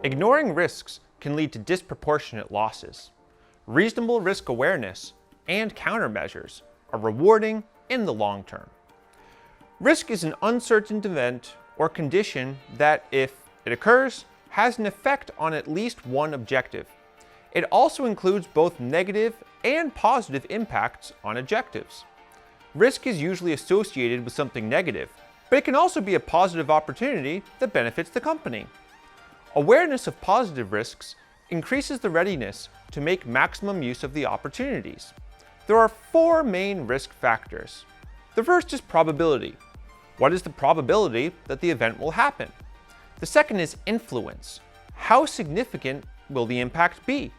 Ignoring risks can lead to disproportionate losses. Reasonable risk awareness and countermeasures are rewarding in the long term. Risk is an uncertain event or condition that, if it occurs, has an effect on at least one objective. It also includes both negative and positive impacts on objectives. Risk is usually associated with something negative, but it can also be a positive opportunity that benefits the company. Awareness of positive risks increases the readiness to make maximum use of the opportunities. There are 4 main risk factors. The first is probability. What is the probability that the event will happen? The second is influence. How significant will the impact be?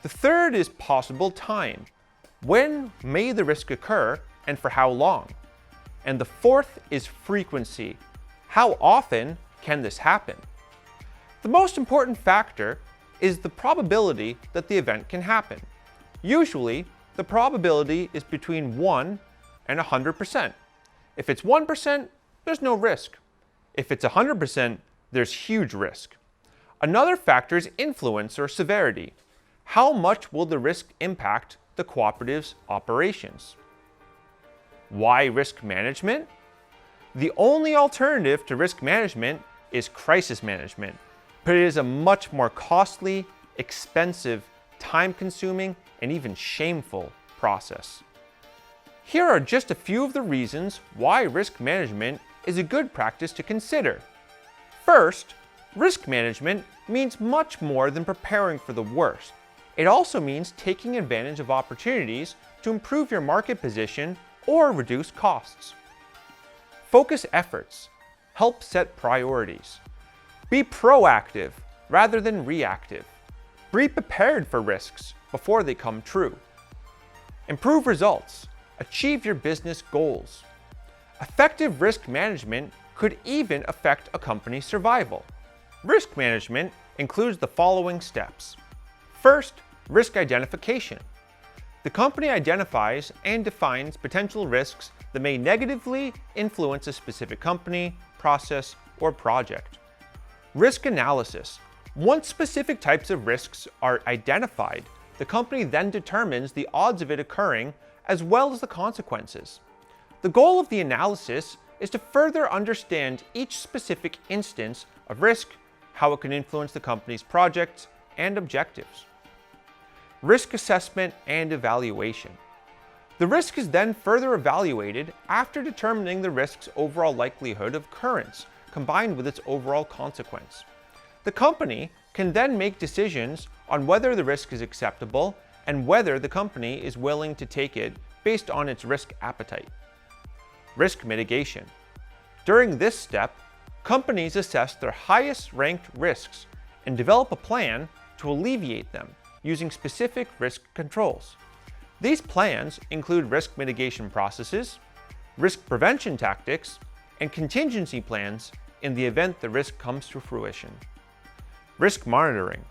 The third is possible time. When may the risk occur and for how long? And the fourth is frequency. How often can this happen? The most important factor is the probability that the event can happen. Usually, the probability is between 1 and 100%. If it's 1%, there's no risk. If it's 100%, there's huge risk. Another factor is influence or severity. How much will the risk impact the cooperative's operations? Why risk management? The only alternative to risk management is crisis management, but it is a much more costly, expensive, time-consuming, and even shameful process. Here are just a few of the reasons why risk management is a good practice to consider. First, risk management means much more than preparing for the worst. It also means taking advantage of opportunities to improve your market position or reduce costs. Focus efforts. Help set priorities. Be proactive rather than reactive. Be prepared for risks before they come true. Improve results. Achieve your business goals. Effective risk management could even affect a company's survival. Risk management includes the following steps. First, risk identification. The company identifies and defines potential risks that may negatively influence a specific company, process, or project. Risk analysis. Once specific types of risks are identified, the company then determines the odds of it occurring as well as the consequences. The goal of the analysis is to further understand each specific instance of risk, how it can influence the company's projects and objectives. Risk assessment and evaluation. The risk is then further evaluated after determining the risk's overall likelihood of occurrence, combined with its overall consequence. The company can then make decisions on whether the risk is acceptable and whether the company is willing to take it based on its risk appetite. Risk mitigation. During this step, companies assess their highest ranked risks and develop a plan to alleviate them using specific risk controls. These plans include risk mitigation processes, risk prevention tactics, and contingency plans in the event the risk comes to fruition. Risk monitoring.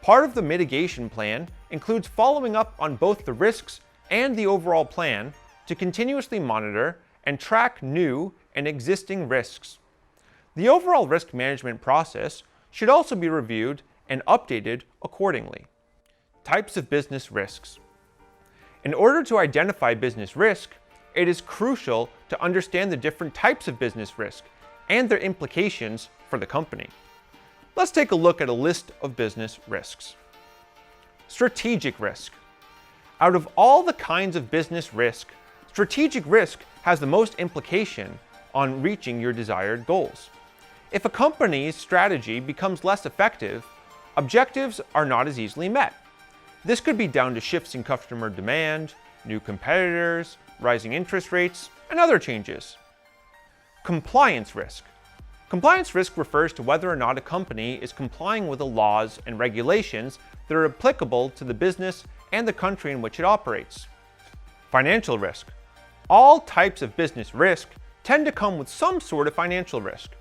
Part of the mitigation plan includes following up on both the risks and the overall plan to continuously monitor and track new and existing risks. The overall risk management process should also be reviewed and updated accordingly. Types of business risks. In order to identify business risk, it is crucial to understand the different types of business risk and their implications for the company. Let's take a look at a list of business risks. Strategic risk. Out of all the kinds of business risk, strategic risk has the most implication on reaching your desired goals. If a company's strategy becomes less effective, objectives are not as easily met. This could be down to shifts in customer demand, new competitors, rising interest rates, and other changes. Compliance risk. Compliance risk refers to whether or not a company is complying with the laws and regulations that are applicable to the business and the country in which it operates. Financial risk. All types of business risk tend to come with some sort of financial risk.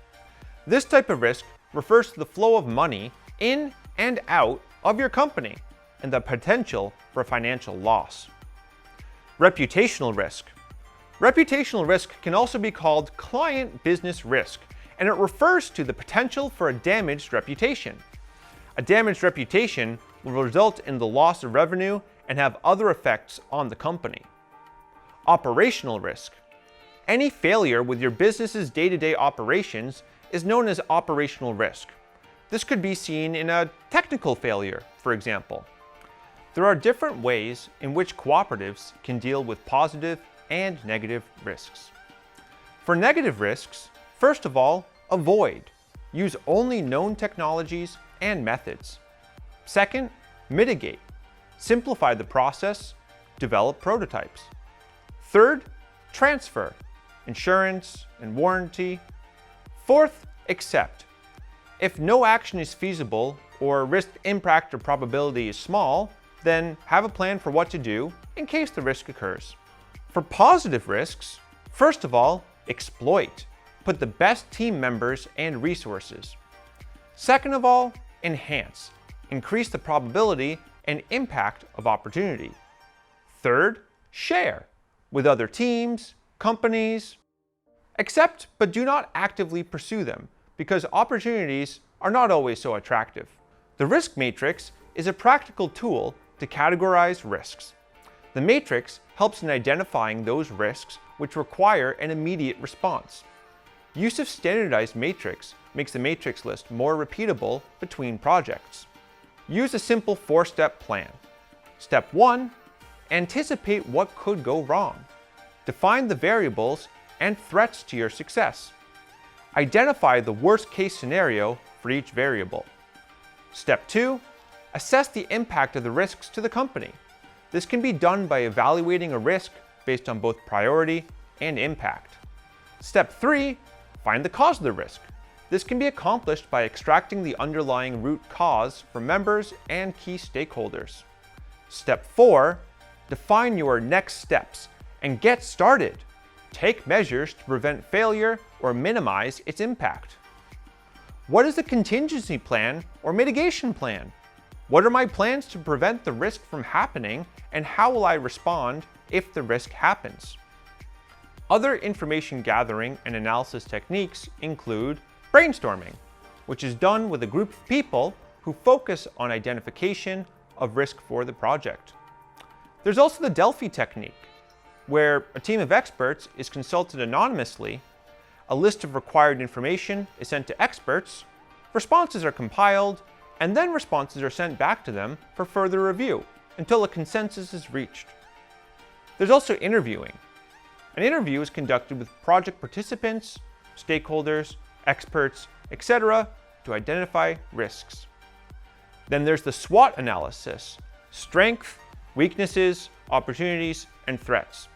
This type of risk refers to the flow of money in and out of your company and the potential for financial loss. Reputational risk. Reputational risk can also be called client business risk, and it refers to the potential for a damaged reputation. A damaged reputation will result in the loss of revenue and have other effects on the company. Operational risk. Any failure with your business's day-to-day operations is known as operational risk. This could be seen in a technical failure, for example. There are different ways in which cooperatives can deal with positive and negative risks. For negative risks, first of all, avoid. Use only known technologies and methods. Second, mitigate. Simplify the process, develop prototypes. Third, transfer. Insurance and warranty. Fourth, accept. If no action is feasible or risk impact or probability is small, then have a plan for what to do in case the risk occurs. For positive risks, first of all, exploit. Put the best team members and resources. Second of all, enhance. Increase the probability and impact of opportunity. Third, share with other teams, companies. Accept, but do not actively pursue them, because opportunities are not always so attractive. The risk matrix is a practical tool to categorize risks. The matrix helps in identifying those risks which require an immediate response. Use of standardized matrix makes the matrix list more repeatable between projects. Use a simple 4-step plan. Step 1. Anticipate what could go wrong. Define the variables and threats to your success. Identify the worst-case scenario for each variable. Step 2. Assess the impact of the risks to the company. This can be done by evaluating a risk based on both priority and impact. Step 3. Find the cause of the risk. This can be accomplished by extracting the underlying root cause from members and key stakeholders. Step 4. Define your next steps and get started. Take measures to prevent failure or minimize its impact. What is the contingency plan or mitigation plan? What are my plans to prevent the risk from happening, and how will I respond if the risk happens? Other information gathering and analysis techniques include brainstorming, which is done with a group of people who focus on identification of risk for the project. There's also the Delphi technique, where a team of experts is consulted anonymously, a list of required information is sent to experts, responses are compiled, and then responses are sent back to them for further review until a consensus is reached. There's also interviewing. An interview is conducted with project participants, stakeholders, experts, etc. to identify risks. Then there's the SWOT analysis: strength, weaknesses, opportunities, and threats.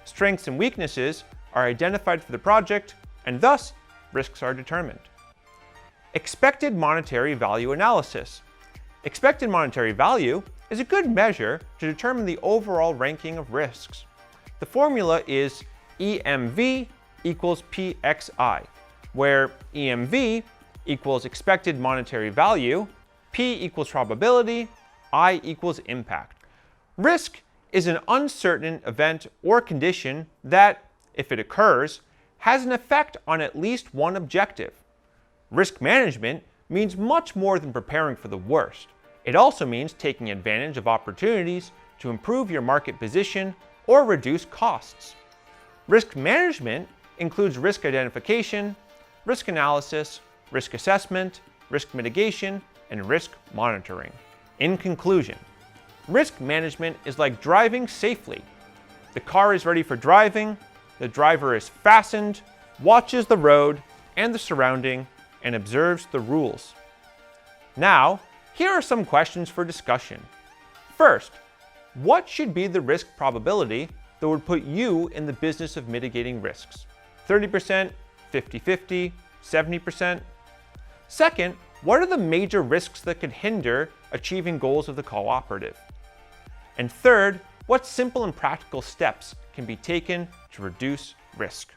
Strengths and weaknesses are identified for the project, and thus risks are determined. Expected monetary value analysis. Expected monetary value is a good measure to determine the overall ranking of risks. The formula is EMV equals PXI, where EMV equals expected monetary value, P equals probability, I equals impact. Risk is an uncertain event or condition that, if it occurs, has an effect on at least one objective. Risk management means much more than preparing for the worst. It also means taking advantage of opportunities to improve your market position or reduce costs. Risk management includes risk identification, risk analysis, risk assessment, risk mitigation, and risk monitoring. In conclusion, risk management is like driving safely. The car is ready for driving, the driver is fastened, watches the road and the surrounding, and observes the rules. Now, here are some questions for discussion. First, what should be the risk probability that would put you in the business of mitigating risks? 30%, 50-50, 70%? Second, what are the major risks that could hinder achieving goals of the cooperative? And third, what simple and practical steps can be taken to reduce risk?